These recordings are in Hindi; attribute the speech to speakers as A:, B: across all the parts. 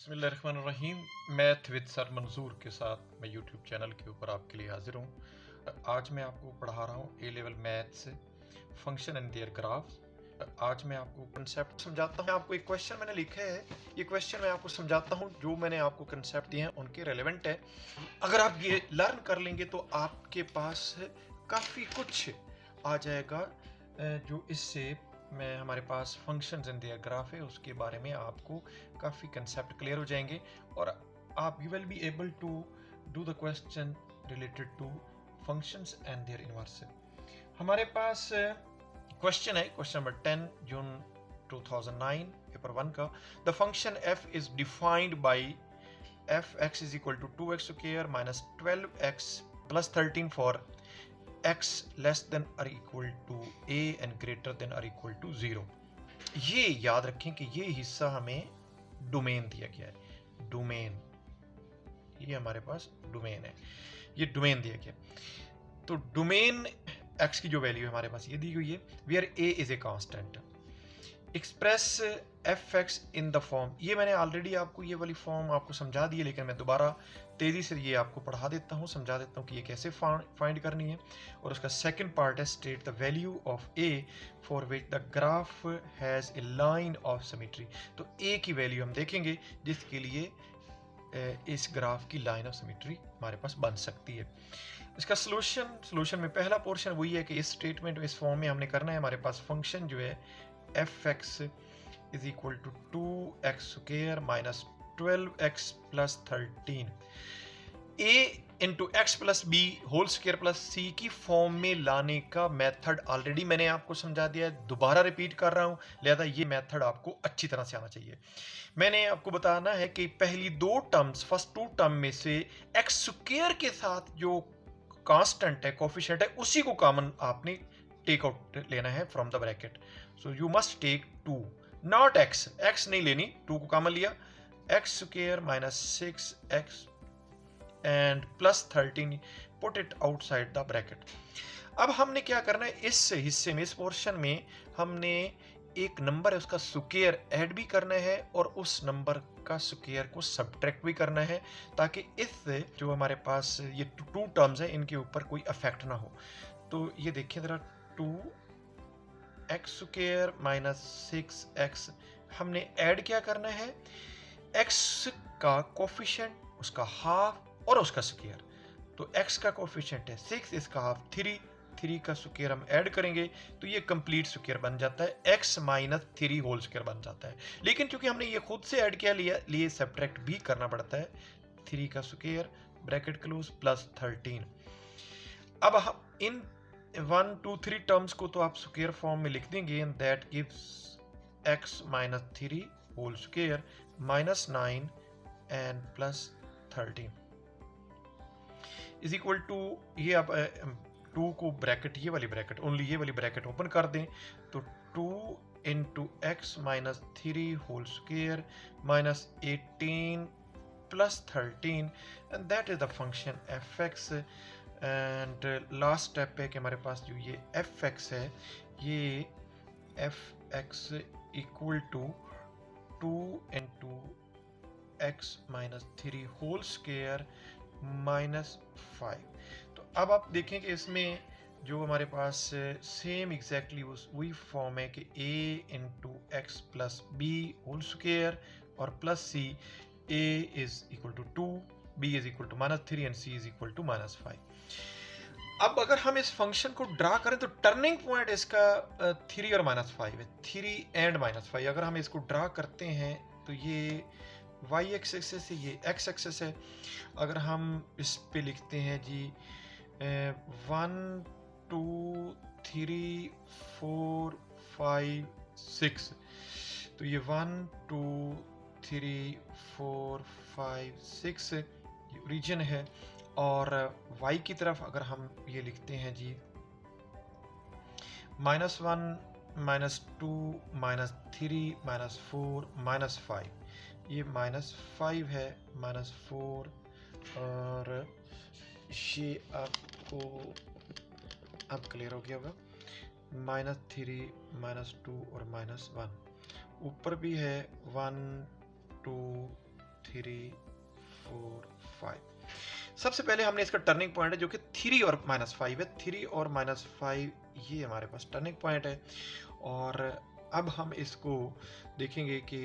A: बिस्मिल्लाहिर्रहमानिर्रहीम। मैथ विद सर मंजूर के साथ मैं यूट्यूब चैनल के ऊपर आपके लिए हाजिर हूँ। आज मैं आपको पढ़ा रहा हूँ A level maths function and their graphs. आज मैं आपको कंसेप्ट समझाता हूँ। आपको एक क्वेश्चन मैंने लिखा है, ये क्वेश्चन मैं आपको समझाता हूँ। जो मैंने आपको कंसेप्ट दिए हैं उनके रेलेवेंट है। अगर आप ये लर्न कर लेंगे तो आपके पास काफ़ी कुछ आ जाएगा। जो इससे मैं हमारे पास फंक्शंस एंड देयर ग्राफ है, उसके बारे में आपको काफ़ी कंसेप्ट क्लियर हो जाएंगे और आप you will be able to do the question related to functions and their inverse. हमारे पास क्वेश्चन है, क्वेश्चन नंबर 10 जून 2009 पेपर 1 का। The function f is defined by f(x is equal to 2x square minus 12x plus 13 for x less than or equal to a and greater than or equal to 0। ये याद रखें कि ये हिस्सा हमें डोमेन दिया गया है। डोमेन, ये हमारे पास डोमेन है, ये डोमेन दिया गया। तो डोमेन x की जो वैल्यू है हमारे पास ये दी हुई है, where a is a constant. Express f(x) in the form, ये मैंने ऑलरेडी आपको ये वाली फॉर्म आपको समझा दी है, लेकिन मैं दोबारा तेज़ी से ये आपको पढ़ा देता हूँ, समझा देता हूँ कि ये कैसे फाइंड करनी है। और उसका सेकंड पार्ट है state the value of a for which the graph has a line of symmetry. तो a की वैल्यू हम देखेंगे जिसके लिए इस ग्राफ की लाइन ऑफ सिमेट्री हमारे पास बन सकती है। इसका सोल्यूशन में पहला पोर्शन वही है कि इस स्टेटमेंट में, इस फॉर्म में हमने करना है। हमारे पास फंक्शन जो है f(x) is equal to 2x square minus 12x plus 13 a into x plus b whole square plus c की फॉर्म में लाने का मेथड ऑलरेडी मैंने आपको समझा दिया है, दोबारा रिपीट कर रहा हूं, लिहाजा ये मेथड आपको अच्छी तरह से आना चाहिए। मैंने आपको बताना है कि पहली दो टर्म्स, फर्स्ट टू टर्म में से एक्स स्क्वायर के साथ जो कांस्टेंट है, कोफिशिएंट है, उसी को कॉमन आपने टेक आउट लेना है from the bracket. So you must take 2, not x नहीं लेनी, 2 को कॉमन लिया, x square minus 6x and plus 13 put it outside the bracket. अब हमने क्या करना है, इस हिस्से में, इस पोर्शन में हमने एक नंबर है उसका स्क्वायर ऐड भी करना है और उस नंबर का स्क्वायर को सब्ट्रैक्ट भी करना है, ताकि इस जो हमारे पास ये टू टर्म्स है इनके ऊपर कोई अफेक्ट ना हो। तो ये देखिए जरा, 2x स्क्वायर माइनस 6x हमने ऐड क्या करना है, x का कोफिशिएंट, उसका हाफ और उसका स्क्वायर। तो x का कोफिशिएंट है 6, इसका हाफ 3 का स्क्वायर हम ऐड करेंगे तो ये कंप्लीट स्क्वायर बन जाता है, x माइनस 3 होल स्क्वायर बन जाता है। लेकिन चूंकि हमने ये खुद से ऐड किया लिया, लिए सब्ट्रैक्ट भी करना पड़ता है। 3 का स्क्वायर ब्रैकेट क्लोज प्लस 13। अब हम इन 1 2 3 टर्म्स को तो आप स्क्वायर फॉर्म में लिख देंगे, and that gives x minus 3 whole square minus 9 and plus 13 is equal to, ये आप 2 को ब्रैकेट, ये वाली ब्रैकेट, ओनली ये वाली ब्रैकेट ओपन कर दें तो 2 into x minus 3 whole square minus 18 plus 13 and that is the function f(x)। And last step है कि हमारे पास जो ये f(x) है, ये f(x) equal to 2 into x minus 3 whole square minus 5। तो अब आप देखें कि इसमें जो हमारे पास सेम एग्जैक्टली वही फॉर्म है कि a into x plus b whole square और plus c, a is equal to 2, b is equal to minus 3 and c is equal to minus 5। अब अगर हम इस फंक्शन को ड्रा करें तो टर्निंग पॉइंट इसका 3 और माइनस 5 है, 3 एंड माइनस 5। अगर हम इसको ड्रा करते हैं तो ये y एक्सेस है, ये x एक्सेस है। अगर हम इस पे लिखते हैं जी 1 2 3 4 5 6, तो ये 1 2 3 4 5 6 रीजन है। और y की तरफ अगर हम ये लिखते हैं जी -1 -2 -3 -4 -5, ये -5 है, -4, और ये आपको अब क्लियर हो गया होगा, -3 -2 और -1। ऊपर भी है 1 2 3, 4, 5। सबसे पहले हमने इसका टर्निंग पॉइंट है जो कि 3 और -5 है। 3 और -5 ये हमारे पास टर्निंग पॉइंट है। और अब हम इसको देखेंगे कि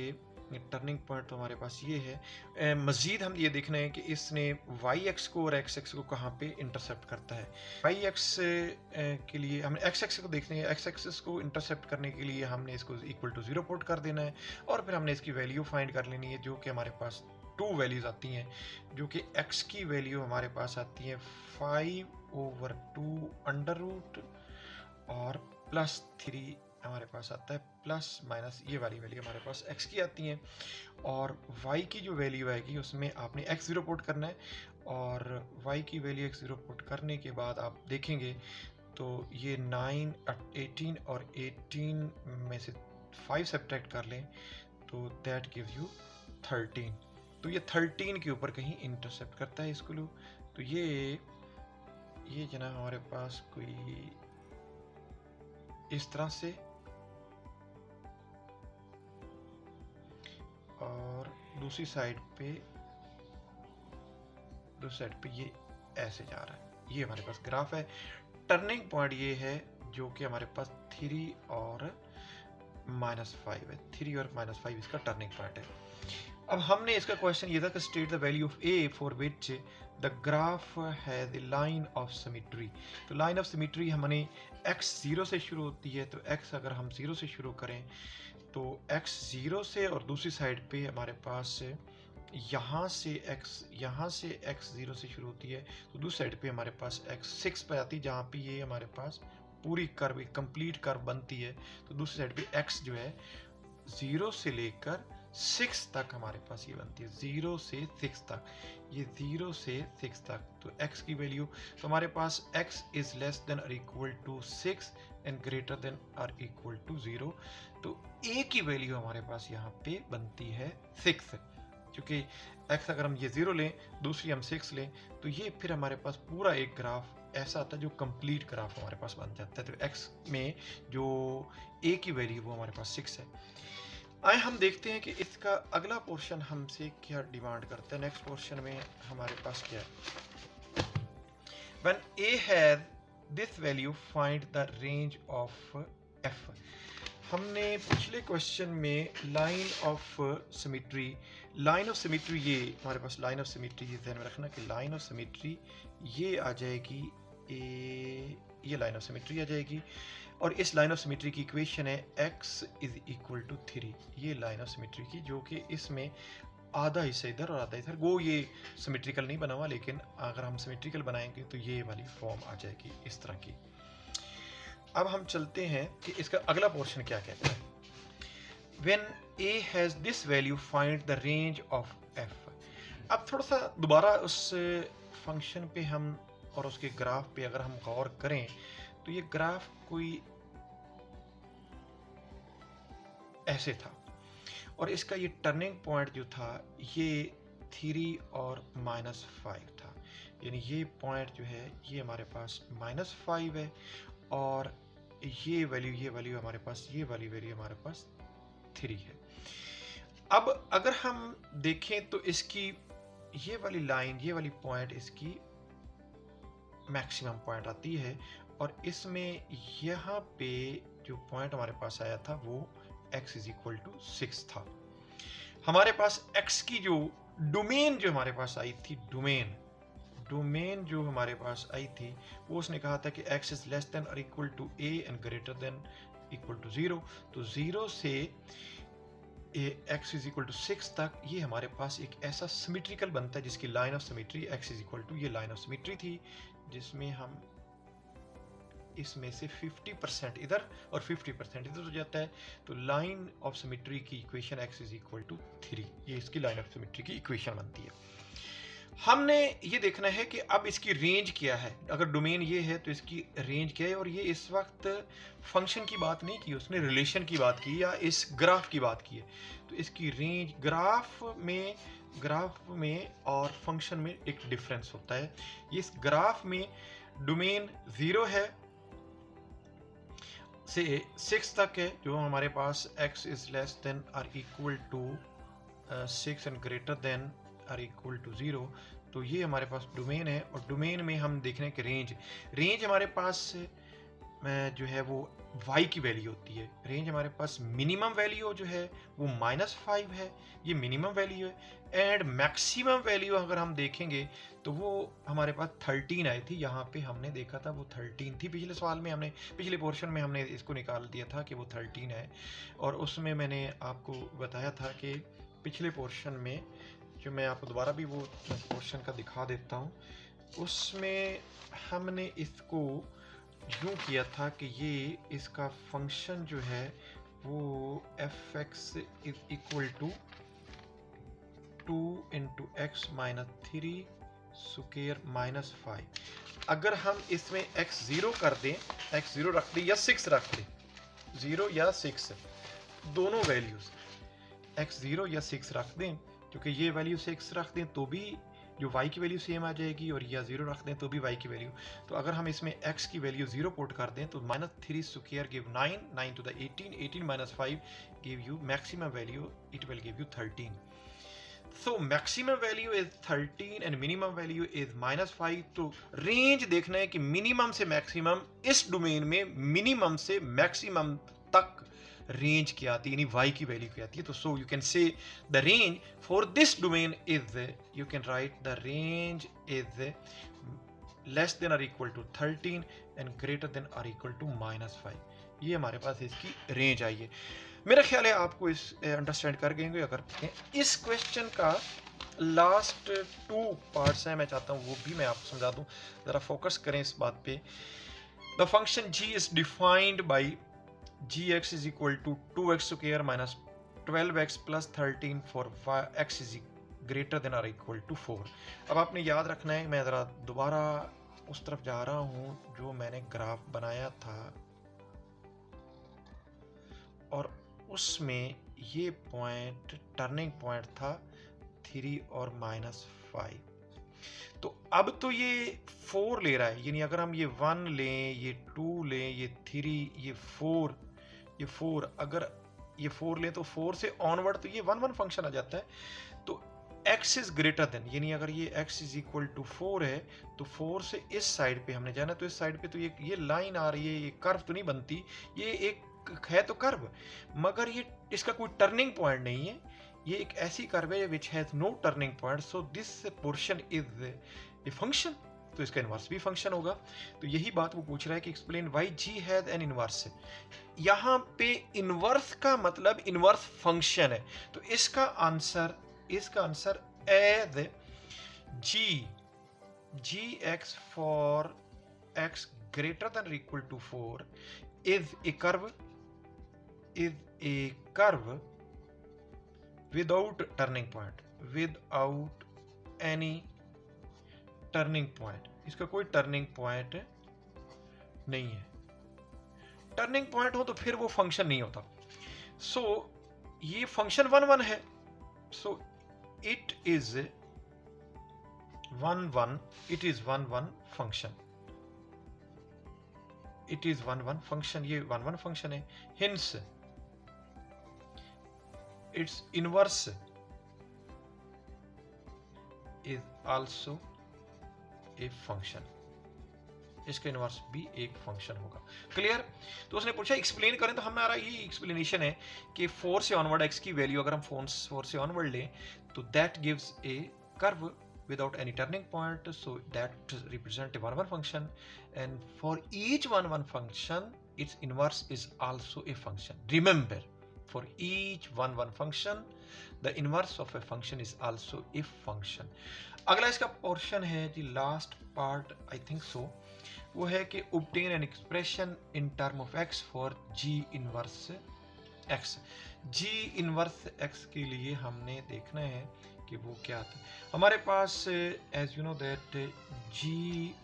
A: टर्निंग पॉइंट तो हमारे पास ये है। मज़ीद हम ये देखना है कि इसने वाई एक्स को और एक्स एक्स को कहाँ पे इंटरसेप्ट करता है। वाई एक्स के लिए हमें एक्स एक्स को देखना है। एक्स एक्सिस को इंटरसेप्ट करने के लिए हमने इसको इक्वल टू 0 पुट कर देना है और फिर हमने इसकी वैल्यू फाइंड कर लेनी है जो कि हमारे पास 2 वैल्यूज़ आती हैं, जो कि x की वैल्यू हमारे पास आती है 5/2 अंडर रूट और +3 हमारे पास आता है प्लस माइनस ये वाली वैल्यू हमारे पास x की आती हैं। और y की जो वैल्यू आएगी उसमें आपने x0 पुट करना है और y की वैल्यू x0 पुट करने के बाद आप देखेंगे तो ये 9, 18 और 18 में से 5 सब्ट्रैक्ट कर लें तो दैट गिव्स यू 13। तो ये 13 के ऊपर कहीं इंटरसेप्ट करता है इसको। तो ये जना हमारे पास कोई इस तरह से और दूसरी साइड पे ये ऐसे जा रहा है। ये हमारे पास ग्राफ है। टर्निंग पॉइंट ये है जो कि हमारे पास 3 और -5 है। 3 और -5 इसका टर्निंग पॉइंट है। अब हमने इसका क्वेश्चन ये था कि state the value of a for which the graph है द लाइन ऑफ सिमेट्री। तो लाइन ऑफ सिमेट्री हमने x 0 से शुरू होती है, तो x अगर हम 0 से शुरू करें तो x 0 से और दूसरी साइड पे हमारे पास यहाँ से x 0 से शुरू होती है तो दूसरी साइड पे हमारे पास x 6 पे आती है, जहाँ पे ये हमारे पास पूरी कर्व कंप्लीट कर्व बनती है। तो दूसरी साइड पे x जो है 0 से लेकर 6 तक हमारे पास ये बनती है। 0 से 6 तक, ये 0 से 6 तक। तो x की वैल्यू तो हमारे पास x इज लेस देन और equal to 6 and greater than और इक्वल टू 0। तो a की वैल्यू हमारे पास यहाँ पे बनती है 6, क्योंकि x अगर हम ये 0 लें, दूसरी हम 6 लें, तो ये फिर हमारे पास पूरा एक ग्राफ ऐसा आता है जो कंप्लीट ग्राफ हमारे पास बन जाता है। तो x में जो a की वैल्यू वो हमारे पास 6 है। आए हम देखते हैं कि इसका अगला पोर्शन हमसे क्या डिमांड करता है। नेक्स्ट पोर्शन में हमारे पास क्या है, When a has this value find the range of f। हमने पिछले क्वेश्चन में लाइन ऑफ सिमेट्री ये हमारे पास लाइन ऑफ सिमेट्री ध्यान में रखना कि लाइन ऑफ सिमेट्री ये आ जाएगी, ये लाइन ऑफ सिमेट्री आ जाएगी और इस लाइन ऑफ सिमेट्री की इक्वेशन है x इज इक्वल टू 3। ये लाइन ऑफ सिमेट्री की जो कि इसमें आधा हिस्सा इधर और आधा इधर, वो ये सिमेट्रिकल नहीं बना हुआ, लेकिन अगर हम सिमेट्रिकल बनाएंगे तो ये वाली फॉर्म आ जाएगी इस तरह की। अब हम चलते हैं कि इसका अगला पोर्शन क्या कहता है। When a has this value find the range of f। अब थोड़ा सा दोबारा उस फंक्शन पे हम और उसके ग्राफ पे अगर हम गौर करें तो ये ग्राफ कोई ऐसे था और इसका ये टर्निंग पॉइंट जो था ये 3 और -5 था। यानी ये पॉइंट जो है ये हमारे पास -5 है और ये वैल्यू हमारे पास, ये वाली वैल्यू हमारे पास 3 है। अब अगर हम देखें तो इसकी ये वाली लाइन, ये वाली पॉइंट इसकी मैक्सिमम पॉइंट आती है और इसमें यहाँ पे जो पॉइंट हमारे पास आया था वो x इज इक्वल टू 6 था। हमारे पास x की जो डोमेन जो हमारे पास आई थी, डोमेन जो हमारे पास आई थी वो उसने कहा था कि x इज लेस देन और equal to a and greater than equal to 0। तो 0 से x इज इक्वल टू 6 तक ये हमारे पास एक ऐसा सिमेट्रिकल बनता है जिसकी line of symmetry x is equal to ये लाइन ऑफ सिमेट्री थी, जिसमें हम इसमें से 50% इधर और 50% इधर हो जाता है। तो लाइन ऑफ सिमेट्री की equation x is equal to 3, ये इसकी लाइन ऑफ सिमेट्री की इक्वेशन बनती है। हमने ये देखना है कि अब इसकी रेंज क्या है। अगर डोमेन ये है तो इसकी रेंज क्या है, और ये इस वक्त फंक्शन की बात नहीं की, उसने रिलेशन की बात की या इस ग्राफ की बात की है। तो इसकी रेंज ग्राफ में और फंक्शन में एक डिफरेंस होता है। ये इस ग्राफ में डोमेन 0 है से 6 तक है, जो हमारे पास x इज लेस देन और equal to 6 and greater than or equal to 0, तो ये हमारे पास डोमेन है। और डोमेन में हम देख रहे हैं कि रेंज हमारे पास जो है वो y की वैल्यू होती है। रेंज हमारे पास मिनिमम वैल्यू जो है वो -5 है, ये मिनिमम वैल्यू है। एंड मैक्सिमम वैल्यू अगर हम देखेंगे तो वो हमारे पास 13 आई थी, यहाँ पे हमने देखा था वो 13 थी। पिछले सवाल में हमने, पिछले पोर्शन में हमने इसको निकाल दिया था कि वो 13 है। और उसमें मैंने आपको बताया था कि पिछले पोर्शन में, जो मैं आपको दोबारा भी वो पोर्शन का दिखा देता हूँ, उसमें हमने इसको यूँ किया था कि ये इसका फंक्शन जो है वो f(x) is equal to 2 into x minus 3 square minus 5। अगर हम इसमें x0 कर दें, x0 रख दें या 6 रख दें, 0 या 6 दोनों वैल्यूज, x0 या 6 रख दें, क्योंकि ये वैल्यू 6 रख दें तो भी जो y की वैल्यू सेम आ जाएगी, और या 0 रख दें तो भी y की वैल्यू। तो अगर हम इसमें x की वैल्यू 0 पुट कर दें तो -3 square give 9, 9 to the 18, 18 minus 5 give you maximum value, it will give you 13। So maximum value is 13 and minimum value is -5। तो रेंज देखना है कि मिनिमम से मैक्सिमम, इस डोमेन में मिनिमम से मैक्सिमम तक रेंज क्या आती है, यानी y की वैल्यू क्या आती है। तो so you can say the range for this domain is, you can write the range is less than और equal to 13 and greater than और इक्वल टू -5। ये हमारे पास इसकी रेंज आई है। मेरा ख्याल है आपको इस अंडरस्टैंड कर गए। अगर इस क्वेश्चन का लास्ट 2 पार्ट्स हैं, मैं चाहता हूँ वो भी मैं आपको समझा दूँ, ज़रा फोकस करें इस बात पे। The function g is defined by gx is equal to 2x square minus 12x plus 13 for x is greater than और इक्वल टू 4। अब आपने याद रखना है, मैं ज़रा दोबारा उस तरफ जा रहा हूँ जो मैंने ग्राफ बनाया था, और उसमें ये पॉइंट टर्निंग पॉइंट था 3 और -5। तो अब तो ये 4 ले रहा है, यानी अगर हम ये 1 लें, ये 2 लें, ये 3, ये 4, ये 4, अगर ये 4 लें तो 4 से ऑनवर्ड तो ये 1 1 फंक्शन आ जाता है। तो x इज ग्रेटर देन, यानी अगर ये x इज इक्वल टू 4 है तो 4 से इस साइड पे हमने जाना, तो इस साइड पे तो ये लाइन आ रही है, ये कर्व तो नहीं बनती, ये एक है तो कर्व, मगर ये इसका कोई टर्निंग पॉइंट नहीं है, ये एक ऐसी कर्व है which has no turning point. So this portion is a function, तो इसका इनवर्स भी फंक्शन होगा। तो यही बात वो पूछ रहा है कि explain why g has an inverse. यहाँ पे इनवर्स का मतलब इनवर्स फंक्शन है, तो इसका answer as gx for x greater than equal to 4 is a curve without turning point, without any turning point। इसका कोई टर्निंग पॉइंट नहीं है। टर्निंग पॉइंट हो तो फिर वो फंक्शन नहीं होता। सो ये फंक्शन 1 1 है, so it is 1 1, it is 1 1 function, it is 1 1 function, ये 1 1 फंक्शन है। Hints it's inverse is also a function, इसका इनवर्स भी एक फंक्शन होगा। क्लियर? तो उसने पूछा एक्सप्लेन करें, तो हमारा ये एक्सप्लेनेशन है कि 4 से ऑनवर्ड x की वैल्यू अगर हम 4 से ऑनवर्ड लें तो that gives A curve without any turning point, so that represent a 1 1 function, and for each 1 1 function its inverse is also a function. Remember, for each 1 1 function the inverse of a function is also a function। अगला इसका पोर्शन है g, last part I think so, वो है कि obtain an expression in term of x for g inverse x। g inverse x के लिए हमने देखना है कि वो क्या था। हमारे पास as you know that g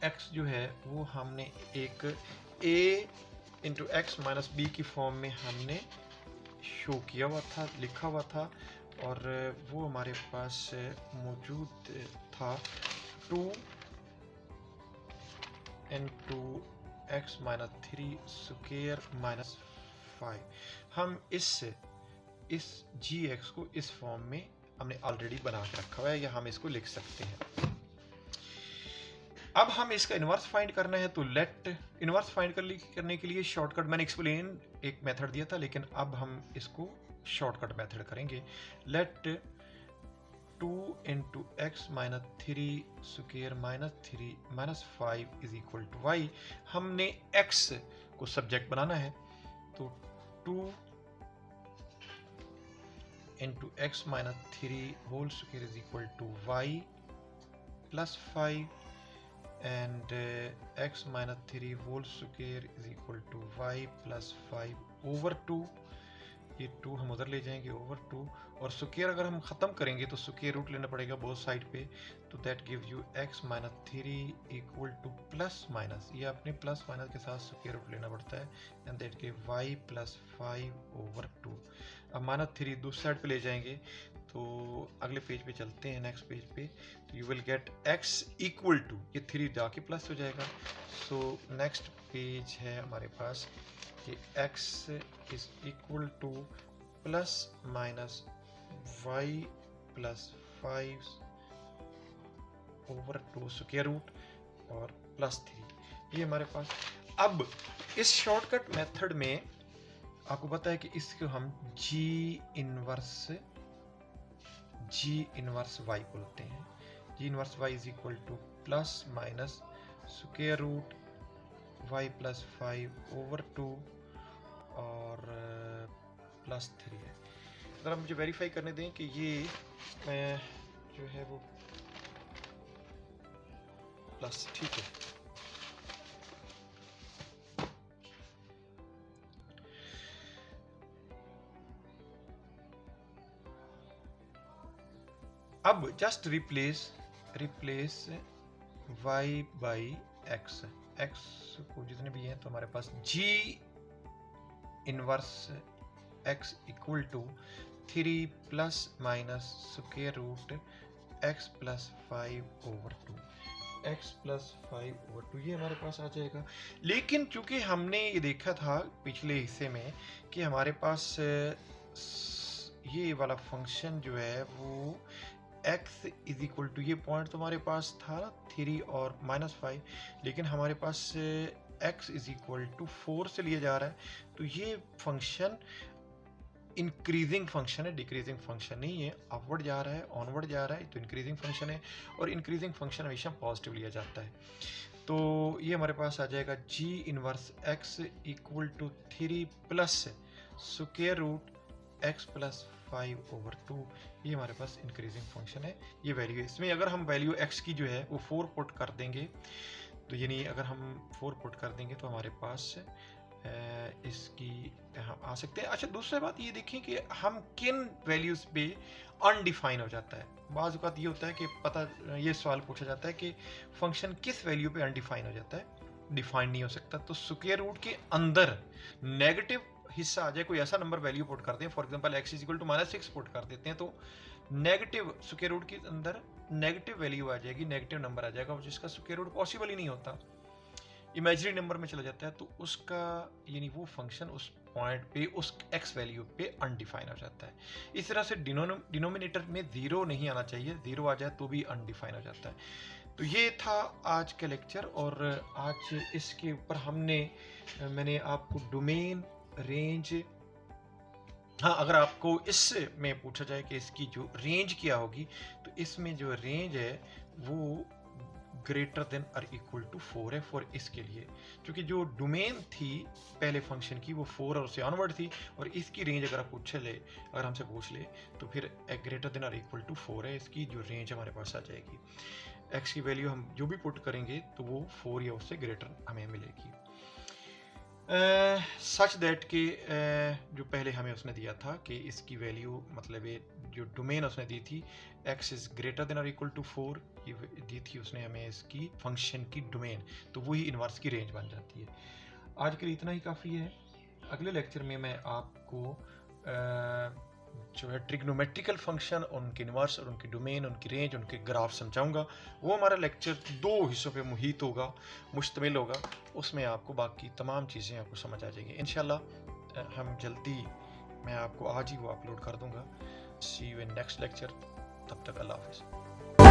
A: x जो है वो हमने एक a into x minus b की फॉर्म में हमने शो किया हुआ था, लिखा हुआ था, और वो हमारे पास मौजूद था 2 into x minus 3 square minus 5। हम इससे इस जी एक्स को इस फॉर्म में हमने ऑलरेडी बना के रखा हुआ है, या हम इसको लिख सकते हैं। अब हम इसका इन्वर्स फाइंड करना है, तो लेट इन्वर्स फाइंड करने के लिए शॉर्टकट मैंने एक्सप्लेन एक मेथड दिया था, लेकिन अब हम इसको शॉर्टकट मेथड करेंगे। Let 2 into x minus 3 square minus 3 minus 5 is equal to y. हमने एक्स को सब्जेक्ट बनाना है, तो 2 into x minus 3 whole square is equal to y plus 5 and x minus 3 whole square is equal to y plus 5 over 2। ये 2 हम उधर ले जाएंगे ओवर 2, और स्क्वायर अगर हम ख़त्म करेंगे तो स्क्वायर रूट लेना पड़ेगा बोथ साइड पे, तो that give you x minus 3 equal to plus minus, ये अपने प्लस माइनस के साथ स्क्वायर रूट लेना पड़ता है, and that give y plus 5 over 2। अब माइनस 3 दूसरी साइड पे ले जाएंगे, तो अगले पेज पे चलते हैं, नेक्स्ट पेज पे, तो you will get x equal to, ये 3 जाके प्लस हो जाएगा। सो नेक्स्ट पेज है हमारे पास कि x is equal to plus minus y plus 5 over 2 square root और प्लस 3, ये हमारे पास। अब इस शॉर्टकट मेथड में आपको पता है कि इसको हम g इनवर्स y बोलते हैं। g inverse y is equal to plus minus square root y plus 5 over 2 और प्लस 3 है। अगर आप मुझे वेरीफाई करने दें कि ये जो है वो प्लस, ठीक है। अब just replace y by x को जितने भी हैं, तो हमारे पास g inverse x equal to 3 plus minus square root x plus 5 over 2, x plus 5 over 2, ये हमारे पास आ जाएगा। लेकिन चूंकि हमने ये देखा था पिछले हिस्से में कि हमारे पास ये वाला फंक्शन जो है वो x इज इक्वल टू, ये पॉइंट तो हमारे पास था 3 और माइनस 5, लेकिन हमारे पास x इज इक्वल टू 4 से लिया जा रहा है, तो ये फंक्शन इंक्रीजिंग फंक्शन है, डिक्रीजिंग फंक्शन नहीं है। अपवर्ड जा रहा है, ऑनवर्ड जा रहा है, तो इंक्रीजिंग फंक्शन है, और इंक्रीजिंग फंक्शन हमेशा पॉजिटिव लिया जाता है। तो ये हमारे पास आ जाएगा g inverse x equal to 3 plus square root x plus 5 over 2, ये हमारे पास इंक्रीजिंग फंक्शन है। ये वैल्यू है, इसमें अगर हम वैल्यू x की जो है वो 4 पुट कर देंगे, तो यानी अगर हम 4 पुट कर देंगे तो हमारे पास इसकी हम आ सकते हैं। अच्छा, दूसरी बात ये देखें कि हम किन वैल्यूज़ पे अनडिफाइन हो जाता है। बाज़ औक़ात ये होता है कि ये सवाल पूछा जाता है कि फंक्शन किस वैल्यू पे अनडिफाइन हो जाता है, डिफाइन नहीं हो सकता। तो स्क्वायर रूट के अंदर नेगेटिव हिस्सा आ जाए, कोई ऐसा नंबर वैल्यू पुट करते हैं, for example x is equal to -6 put कर देते हैं, तो नेगेटिव स्क्वायर रूट के अंदर नेगेटिव वैल्यू आ जाएगी, नेगेटिव नंबर आ जाएगा, जिसका स्क्वायर रूट पॉसिबल ही नहीं होता, इमेजिनरी नंबर में चला जाता है, तो उसका यानी वो फंक्शन उस पॉइंट पे उस x वैल्यू पे अनडिफाइन हो जाता है। इस तरह से डिनोमिनेटर में 0 नहीं आना चाहिए, 0 आ जाए तो भी अनडिफाइन हो जाता है। तो ये था आज का लेक्चर, और आज इसके ऊपर मैंने आपको डोमेन, रेंज, हाँ, अगर आपको इसमें पूछा जाए कि इसकी जो रेंज क्या होगी, तो इसमें जो रेंज है वो ग्रेटर देन और इक्वल टू 4 है फॉर इसके लिए, क्योंकि जो डोमेन थी पहले फंक्शन की वो 4 और उससे ऑनवर्ड थी, और इसकी रेंज अगर हमसे पूछ ले तो फिर ग्रेटर देन और इक्वल टू 4 है, इसकी जो रेंज हमारे पास आ जाएगी। x की वैल्यू हम जो भी पुट करेंगे तो वो 4 या उससे ग्रेटर हमें मिलेगी, सच दैट कि जो पहले हमें उसने दिया था कि इसकी वैल्यू, मतलब ये जो डोमेन उसने दी थी x इज़ ग्रेटर देन और इक्वल टू 4, ये दी थी उसने हमें इसकी फंक्शन की डोमेन, तो वही इन्वर्स की रेंज बन जाती है। आज के लिए इतना ही काफ़ी है। अगले लेक्चर में मैं आपको जो है ट्रिग्नोमेट्रिकल फंक्शन, उनके इन्वर्स और उनकी डोमेन, उनकी रेंज, उनके ग्राफ समझाऊंगा। वो हमारा लेक्चर 2 हिस्सों पे मुहित होगा, मुश्तमिल होगा, उसमें आपको बाकी तमाम चीज़ें आपको समझ आ जाएंगी। इंशाल्लाह हम जल्दी मैं आपको आज ही वो अपलोड कर दूंगा। सी यू इन नेक्स्ट लेक्चर, तब तक अल्लाह हाफिज़।